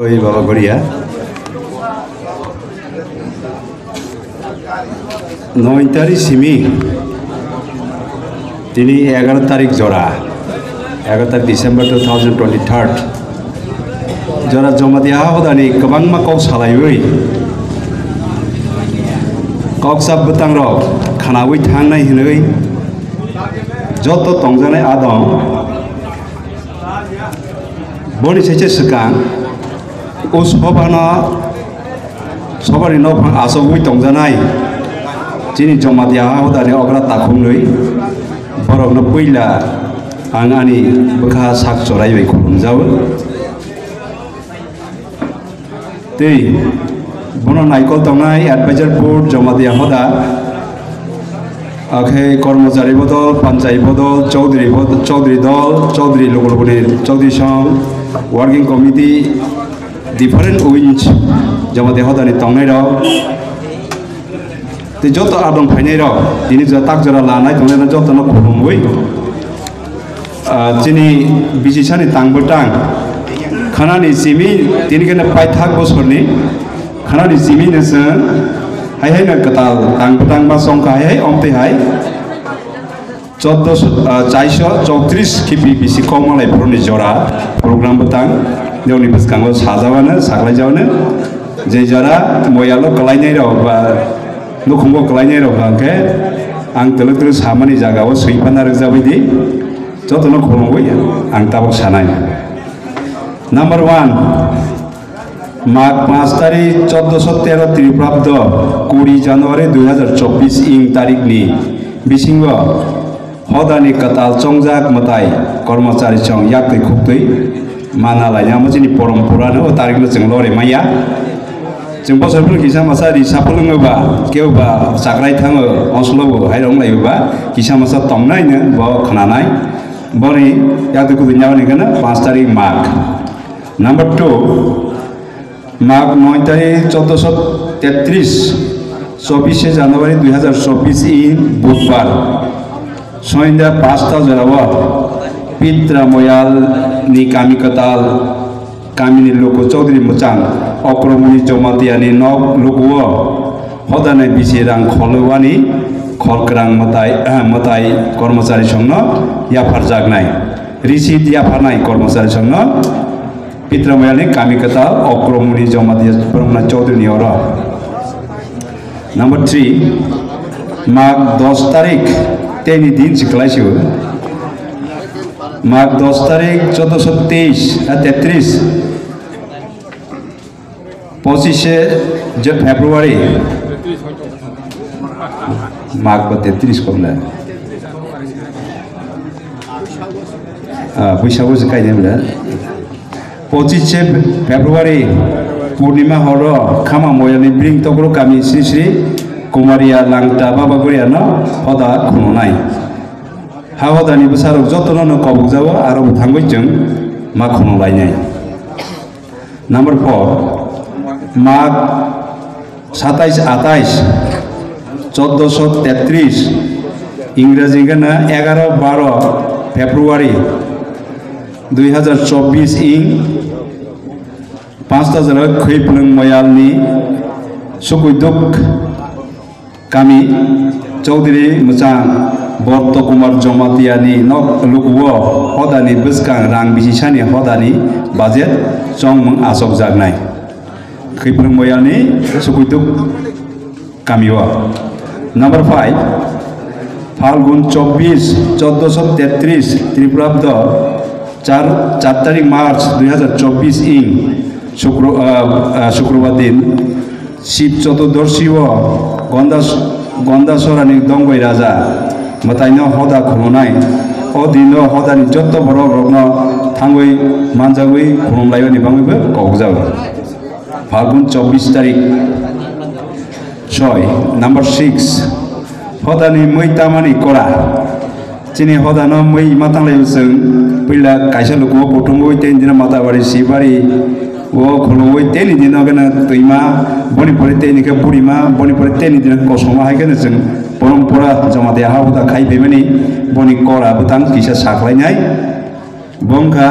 ওই বাবা গড়িয়া 9 তারিখ সিমি তিনি 11 তারিখ জোড়া 11 তারিখ ডিসেম্बर 2023 जरा जमा दिया होदानी गोबां मा कौ सालायबै कौक साब बतंग रक खानाबै थांनाय हिनै जत तंजानाय आदं बनि सेचे सिगां उसबहाना सबारि नफां आसबै तंजानाय जिनि जमा दिया होदानी अग्रा ताखुमै बरकनो पैला आं आंनि बोखा साक जरायबै खुलुमजावो दै बनो नायकल तंनाय एडभाइजर बोर्ड जमा दिया होदा आखे कर्मचारी बदल पंचायत बदल चौधरी दल चौधरी लोगोनि चौधरी संघ वर्किंग कमिटी डिफरेंट विंच जमा दिया होदानि तंनाय र ते जत आदम फायनाय र दिनि ताक जरा लानाय तंनाय जतनो खुलुमबै जिनि बिसिसानि तांबोटां खानानि सिमी तिनि केना पाइथाक बोसोरनि खानानि सिमी नसो हाय हाय न कताल तांबोटां बा संखा हाय अमते हाय 1434 किपि बिसि कमलाय फरनि जरा प्रोग्राम बतां देवनि बसकांगो साजावानो साग्लायजावनो जे जरा मयालो कलायनाय र बा नुखुंगो कलायनाय र बांके आं तलक सामानि जागाव सैफाना रजाबैदि जतनो खमबै आं ताबक सानाय नंबर 1 माघ 5 तारीख 1413 त्रिप्राब्द 20 जानुवारी 2024 इंग तारीखनि बिसिंग हदानि कताल चंजाक मताय कर्मचारी संघ याकै खुक्तै माना लायना मोजिनि परम्परा न तारिखनो जों लरे माया जों बोसोरफोर किसा मासा रिसाफलङोबा केवबा जाग्राय थाङो असलबो हायरं लायोबा किसा मासा तंनायनो ब खनानाय बनि याकै खुदिनावनि गना 5 तारिख माघ नंबर 2 माघ 9 तारीख 1433 24 জানুয়ারি 2024 इन बुधवार सन्ध्या 5टा जराव पित्रा मोयाल नि कामी कताल कामिनी लोको चौधरी मुचां अक्रमनि जमातियानि नक लोको हदाने बिसिरां खलवानि खलक्रां मताय कर्मचारी संघ याफार जागनाय रिसिद याफारनाय कर्मचारी संघ पित्रमयानि कामिकता अक्रमनि जमातिया परमना चौधरी और नंबर 3 माघ 10 तारीख तेनी दिन सिखलाइसो माघ 10 तारीख 1423 33 25 फेब्रुआरी माघ 33 कमला बैसागु गायदोंब्ला 25 फेब्रुआरी पूर्णिमा हर खामा मयानि ब्रिं तग्रो गामि श्री श्री कुमारिया लांटा बाबा गरियानो हदा खुननाय हावदानि बसारक जतनो कबक जावो आरो थांबै जों मा खुनलायनाय नंबर 4 माघ 27 28 1433 इंराजी गना 11 12 फेब्रुआरी 2024 इंग 5 जन खैफ्लुं मयालनि सुकुदुक कामी चौधरी मुचां बर्त कुमार जमातियानि नक लुकुव हदानि बसकां रां बिसिसानि हदानि बाजेट चंमं आसक जागनाय खैफ्लुं मयालनि सुकुदुक कामीव नंबर 5 फाल्गुन 24 1433 त्रिप्राब्द 4 तारीख मार्च 2024 इंग शुक्रवार दिन शिव चतुर्दशी गंदासरानि दंगई राजा मतायनो हदा खुलुनाय अदिन हदानि जत बर रगनो थांगै मानजागै खुलुमलायनि बांबो कगजाबो फाल्गुन 24 तारीख 6 नंबर 6 हदानि मैतामानि करा जिनि हदानो मै मातांलायजों पैला कायसा लोको बटुंगै तेन दिन माताबारि सिबारि वो खुलुमै तेनि दिन गना दैमा बनिपरे तेनि के बुरिमा बनिपरे तेनि दिन कसमा हायगोन जों परम्परा जमा देहा हुदा खायबेमानि बनि करा बुतां किसा साख्लायनाय बंखा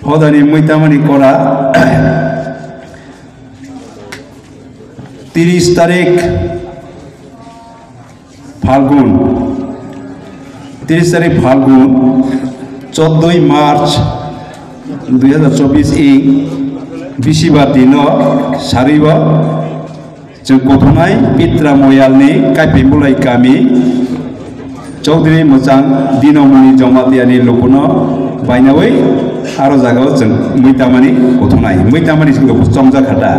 হদানি মৈতামানি করা 30 তারিখ ফাল্গুন 14 মার্চ 2024 ইং बिसिबार दिन सारिब जों गथनाय पित्रा मयालनि काइपेमुलाय गामि चौधरी मोजां दिनमणि जमातियानि लुकुनो बायनावै आरो जागाव जों मैतामानि मैतामानि जों समजा खाटा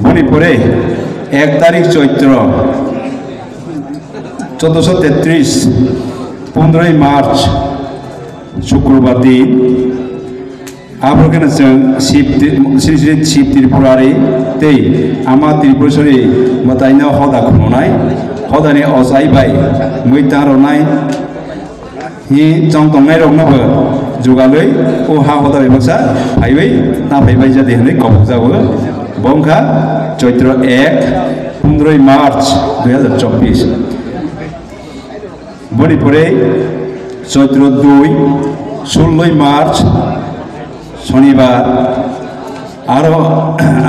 बनि परे 1 तारिख चैत्र 1433 15 मार्च शुक्रबार दिन आबरगना जों श्री शिव त्रिपुरारि तै आमा त्रिपुरेश्वरी मतायना हदा खुंनाय हदानि असाइबाय मैता रनाय हि जं दंनाय रंनोबो जुगालै ओ हा हदा बेबसा फाइबै ना फाइबाय जादि होनै कबजाबो बंखा चैत्र 1 15 मार्च 2024 बनि परे चैत्र 2 16 मार्च शनिबार आरो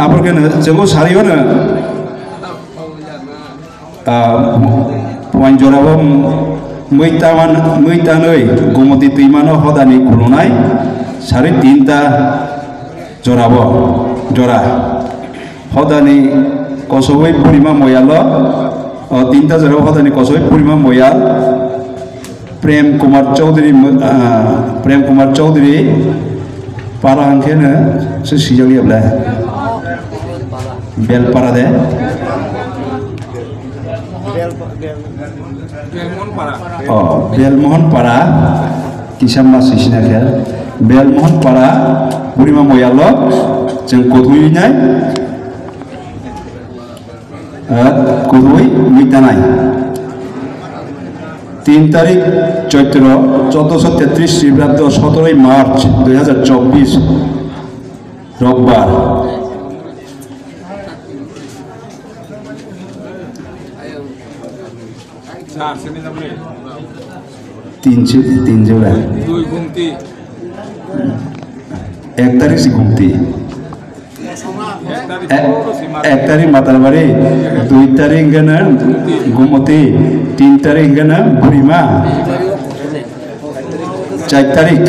आबरगनो जोंखौ सारियोनो पइन्टजराबो मैतानै गोमती दैमानो हदानि खुलुनाय 3.5 जराबो जरा हदानि कसबै पूर्णिमा मयाल 3 जरा हदानि कसबै पूर्णिमा मयाल प्रेम कुमार चौधरी पारा अंखेनो से सिजोंनि अब्ला बेलपारा दे बेलमोहन पारा किसामा सिसिनाखे बेलमोहन पारा बुरिमा मयाल जों गथुयनाय गथुय मैतानाय 3 तारीख चैत्र 1433 श्रीब्राब्द 17 मार्च 2024 रविवार तीन जोड़ा 1 तारीख से घूमती 1 तारीख मातारबारी 2 तारीख गना गोमती 3 तारीख गना बुरिमा 4 तारीख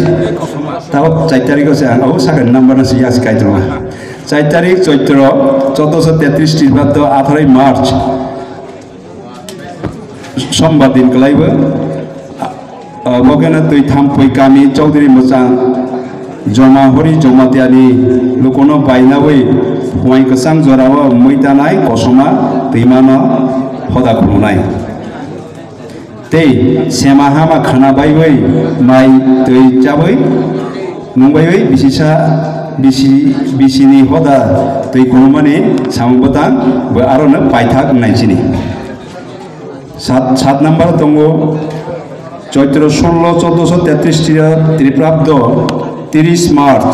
ताव 4 तारीख से आं सागन नम्बर से यास कायद्रमा 4 तारीख चैत्र 1433 श्रीब्राब्द 18 मार्च सोमवार दिन कलाइबो बगेना दुई थामपै गामि चौधरी मोजां जमा हरि जमातियानि लुकुनो बायनावै हवाई गोसां जराव मैतानाय कसमा दैमानो हदा खुलुनाय तै सेमा हामा खानाबायबै माइ दै जाबै नुबायबै बिसिनि हदा दै खुलुमानि सामबोदां आरोनो पायथाक नायसिनि 7 नम्बर दङ चैत्र 16 1433 त्रिप्राब्द 30 मार्च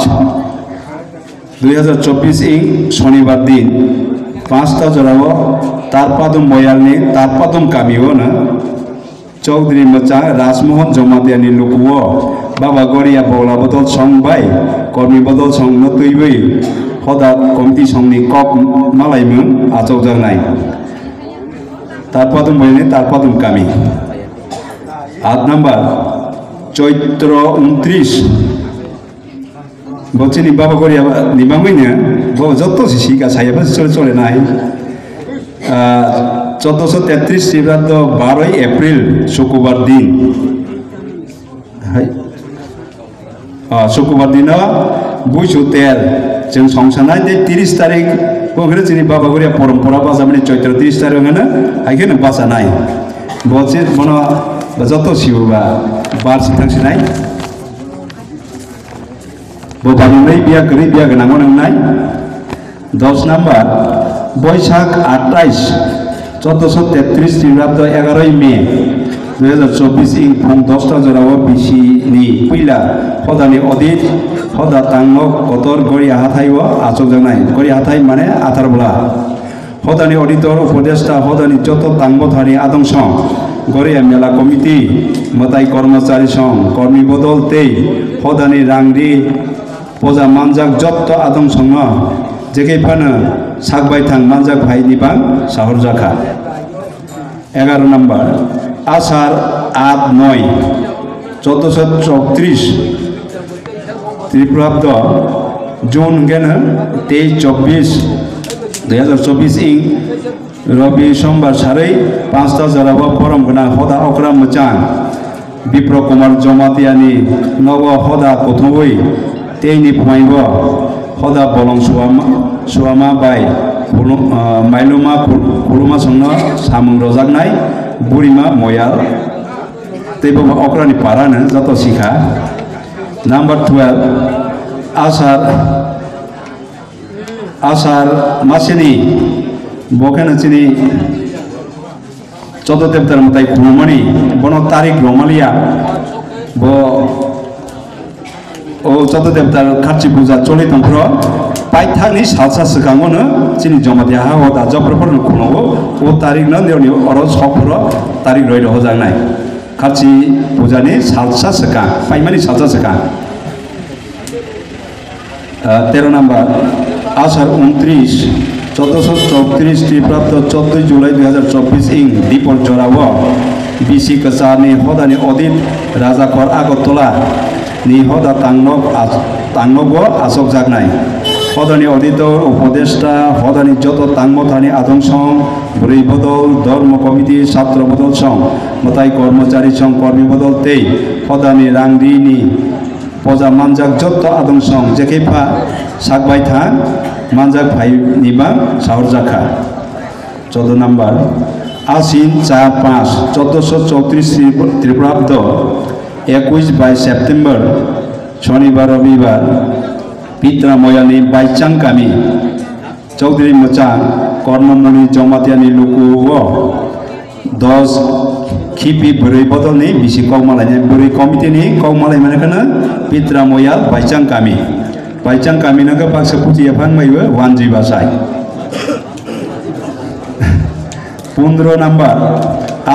2024 इं शनिबार दिन 5 जराव तारपादुम मयालनि तारपादुम गामियावनो चौधरी मोजां राजमोहन जमातियानि लुकुओ बाबा गरिया बौला बदल संबाय कर्मी बदल संनो तैबै हदा कमिटि संनि कप मालायमोन आचौ जानाय तारपादुम मयालनि तारपादुम गामि 8 नम्बर चैत्र 29 बच्चेनि बाबा गरिया निमामैनो बाबा जत्तो सिसिका सायाबो चलेनाय 1433 श्रीब्राब्द 12 एप्रिल शुक्रबार दिन शुक्रबार दिन बुइसु तेल जों संसानाय 30 तारिख बगरे जोंनि बाबा गरिया परम्परा बाजामनि चैत्र 30 तारिख होनो हायखेनो बाजानाय बच्चे मनो जत्तो सिउबा बार सिथांसिनाय बोबानिनै बिया गरि बिया गोनांगौ नंनाय 10 नम्बर बैसाग 28 1433 श्रीब्राब्द 11 मे 2024 इं फुं 10 जराव बिसिनि पैला हदानि अदित हदा तांग कतर गरिया हाथाइव आचक जानाय गरिया हाथाइ माने आथारबला हदानि अडिटर उपदेष्टा हदानि जत तांगथारि आदंसं गरिया मेला कमिटि मताई कर्मचारी संघ कर्मी बदल तै hodani rangri poja manjak jotto adong songo jekai phano sakbai thang manjak bhai ni bang sahor jakha 11 নম্বর আষাঢ় ৮-৯ 1434 ত্রিপ্রাব্দ জুন গেন 23-24 2024 ইং রবি সোমবার সারাই 5টা জরাব ফরম গনা হদা অকরা মোচাং বিপ্র কুমার জমাতিয়ানি নব হদা কথবই তেইনি ফমাইব হদা বলং সুয়ামা বাই মাইলুমা খুলুমা সংনো সামুং রজাকনাই বুড়িমা ময়াল তেবো অকরানি পারানো যত শিখা নাম্বার 12 আষাঢ় মাসেনি বকেন চিনি চতুর্দেবতার মতাই খুলুমনি বন তারিখ রমালিয়া ব ও চতুর্দেবতার খার্চি পূজা চলি তন্ত্র পাইথানি সালসা সিগাङावनो চিনি জমাতিয়া হা হদা জপ্রফরनो खुंनांगौ ও তারিখ ন দেवनि अर सफर तारिख रय हजांनाय खार्चि पूजानि सालसा सिगां पाइमानि सालसा सिगां 13 নম্বর আষাঢ় 29 1434 খ্রিস্টাব্দ 14 জুলাই 2024 ইং দীপর জরাব বিসি কসানি হদানি অদিত রাজাকর আগরতলা নি হদা তাংনগ আসক জাগনাই হদানি অদিতর উপদেষ্টা হদানি যত তাংমথানি আদংসং বুড়ি বদল ধর্ম কমিটি ছাত্র বদল সং মতাই কর্মচারী সং কর্মী বদল তেই হদানি রাংরিনি পজা মানজাক যত আদংসং যেকেফা সাকবাই থাং মানজাক ভাই নিবা সাহর জাখা 14 নম্বর আশ্বিন 4-5 1434 ত্রিপ্রাব্দ 21 সেপ্টেম্বর শনিবার রবিবার পিত্রা ময়ানি বাইচাং কামি চৌধুরী মোচাং কর্মমণি জমাতিয়ানি লুকু 10 খিপি বুড়ি বদলনি বিসি কৌমালাই বুড়ি কমিটিনি কৌমালাই মানে কেন পিত্রা ময়াল বাইচাং কামি নাগা পাকসে পুতি এফান মাইবে ওয়ানজি বাসাই 15 নম্বর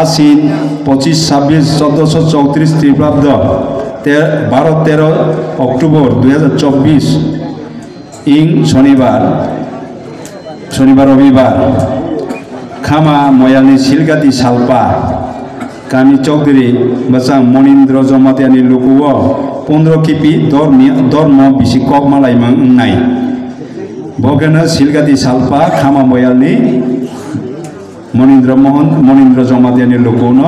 আশ্বিন 25-26 1434 খ্রিস্টাব্দ 12-13 অক্টোবর 2024 ইং শনিবার রবিবার খামা ময়ালনি শিলগাতি সালপা কামি চৌধুরী বাসাং মনীন্দ্র জমাতিয়ানি লুকুও 15 কিপি ধর্ম বিসি ককমালাই নাই বগেন শিলগাতি সালপা খামা ময়ালনি মনীন্দ্র জমাতিয়ানি লুকুন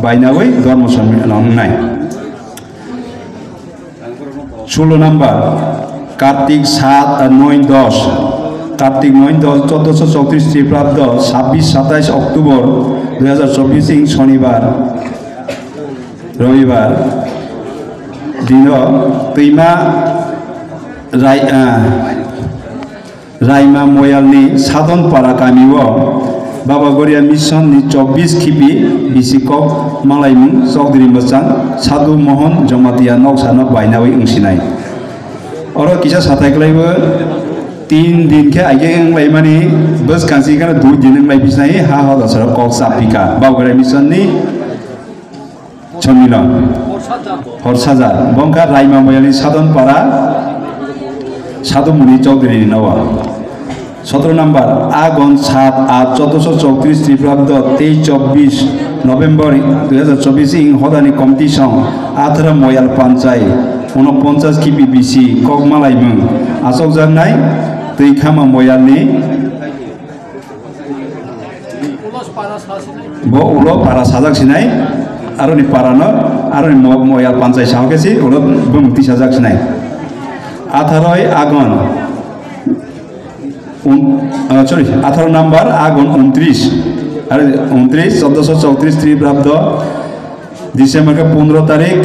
বাইনাওই ধর্ম সম্মেলন নাই 16 নম্বর কার্তিক 7-9-10 কার্তিক 9-10 1434 খ্রিস্টাব্দ 26-27 অক্টোবর 2024 ইং শনিবার রবিবার দিন তৈমা রাইমা ময়ালনি সাধনপাড়া কামিও বাবা গড়িয়া মিশন নি 24 খিপি বিসিকক মালাইমুং চৌধুরী মোচাং সাধু মোহন জমাতিয়া নকসানো বাইনাওই ওংसिनाय और किसा साथायग्लायबो 3 दिन के आगे एंग्लाय माने बस कांसी का 2 दिन एंग्लाय बिसाय हा हा दसर कक सापिका बावगड़े मिशन नि छमिलन हरसाजा बंका राइमा मयालनि साधन पारा साधुमुनि चौधुरी नवा 17 নম্বর আগুন 7-8 1434 খ্রিস্টাব্দ 23-24 নভেম্বর 2024 ইং হদানি কমিটি সং 18 ময়াল পাঞ্চাই 49 কিপি বিসি ককমালাইমুং আসক জানাই তৈখামা ময়ালনি ব উলো পারা সাজাকसिनाय आरो नि पारानो आरो नि मयाल पाঞ্চাই সাহকেছি উলো বমুক্তি সাজাকसिनाय 18 আগুন 18 নম্বর আগুন 29 আর 29 1434 খ্রিস্টাব্দ ডিসেম্বর 15 তারিখ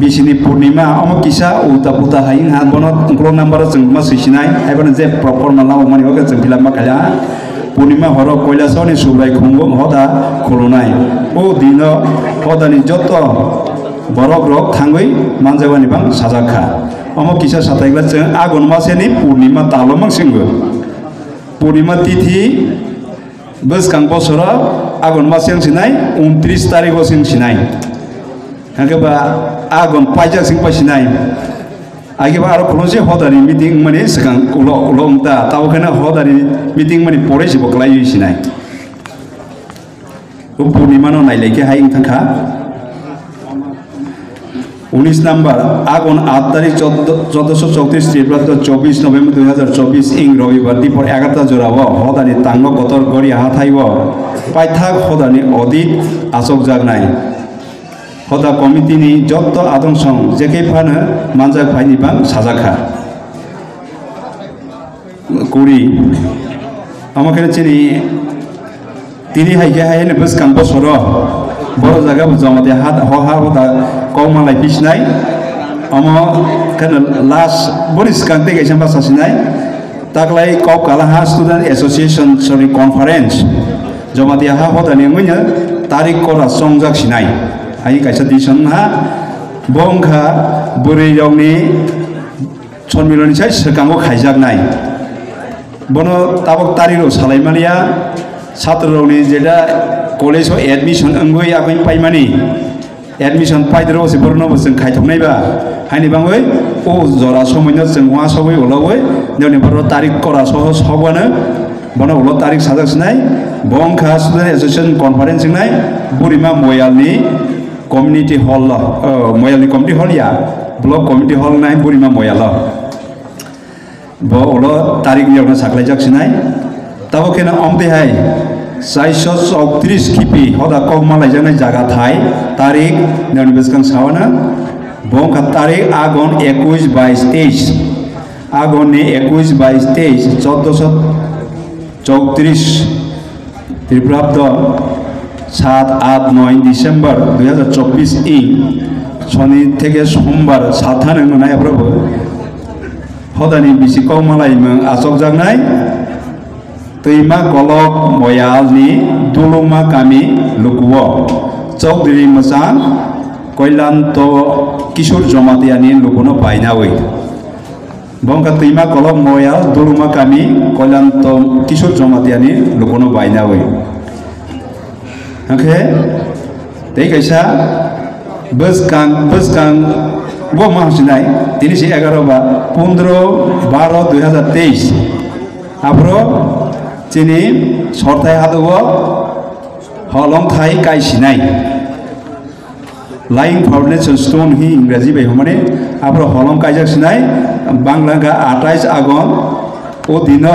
বিশিনি পূর্ণিমা অম কিসা উল্টা পুতা হাই হাত বনত ক্রো নাম্বার जों मा सैसिनाय आइबानो जे प्रपर माला माने होगा जों फिलाम माखाया पूर्णिमा हर কৈলাসनि सुब्राय खुंगो हदा खुलुनाय ओ दिन हदानि जत बरक रक थांगै मानजावानि बां साजाखा अम किसा साथायग्ला जों आगन मासेनि पूर्णिमा तालमं सिंगो पूर्णिमा तिथि बसकां बसरा आगन मासें सिनाय 29 तारिख सिं सिनाय हागबा agon pajak sing pasinai agi ba aro khonse hodari meeting mane sekang ulo umta taw khana hodari meeting mane pore sibo klai sinai purnimano naileke haing thangkha 19 number आगन 8 तारीख 1434 খ্রিস্টাব্দ 24 নভেম্বর 2024 ইং রবিবার দীপর 11টা জোড়াব হদানি তাঙ্গ গতর গড়ি হাথাইব পাইথাক হদানি অদিত আসক জাগনাই হদা কমিটিনি যত আদংসং যেকে ফানো মানজাক ফাইনি বাং সাজাখা কুড়ি আমাকে চিনি তিনি হাইকে হাইনে বসকাং বছর বড় জায়গা জমাতে হাত হহা হদা কৌমালাই পিছনাই আমো কানে লাস্ট বরিস কাংতে গেছেন বাসাসিনাই তাকলাই কপ কালাহা স্টুডেন্ট এসোসিয়েশন সরি কনফারেন্স জমাতে হা হদানি মইনা তারিখ করা সংজাক সিনাই হাই কাইসা দিसन हा बंखा बुरै रावनि सनमिलनि साइ सकांगो खाइजागनाय बनो ताबक तारिरो सालायमानिया छात्ररावनि जेदा कलेजो एडमिशन अंगै आगै पाइमानि एडमिशन पाइद्रो से बरनो बसं खाइथनायबा हाइनि बाङै ओ जरा समयनो जों वा सबै उलावै नेवनि बर तारिख करा सह सबवानो बनो उलो तारिख साजाकसिनाय बंखा स्टुडेन्ट एसोसिएशन कनफारेन्स सिंनाय बुरिमा मयालनि कम्युनिटी हॉल मयालनि कमिटी हॉल या ब्लॉक कमिटी हॉल नाय बुरिमा मयाल उलो तारिख नियावनो साख्लायजाकसिनाय ताबो केना अमदेहाय 434 किपि हदा कौमालायजानाय जागा थाय तारिख नेवनि बेसकां सावाना बंखा तारिख आगन 21 22 23 आगननि 21 22 23 1434 খ্রিস্টাব্দ 7 8 9 ডিসেম্বর 2024 ইং শনি থেকে সোমবার সাথান নাय আব্রাবो हदानि बिसि कौमालायमों आसक जागनाय तैमा गलक मयालनि दुलुमा गामि लुकुव चौधरी मोजां कल्याणत किशोर जमातियानि लुकुनो बायनावै बंका तैमा गलक मयाल दुलुमा गामि कल्याणत किशोर जमातियानि लुकुनो बायनावै ओके तै कैसा बसकां वो माहसिनाय 11 बा 15 12 2023 आब्रो चिनी सरथाय हादोगो हलं थाय काइसिनाय लाइंग फाउंडेशन स्टोन ही इंग्राजी बाय माने आब्रो हलं काइजाकसिनाय बांग्लागा 28 आगन ओ दिन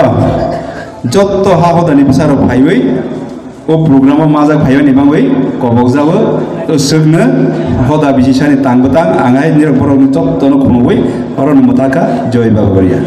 जत्तो हाहदानि बिसारो फाइबै ओ प्रोग्राम माजाक भाइयो निबांगै कबक जाबो तो सगनो हदा बिजिसानि तांगबतां आंगाय निरपरनि जत्तनो खनबै अरन मताका जय बागरिया।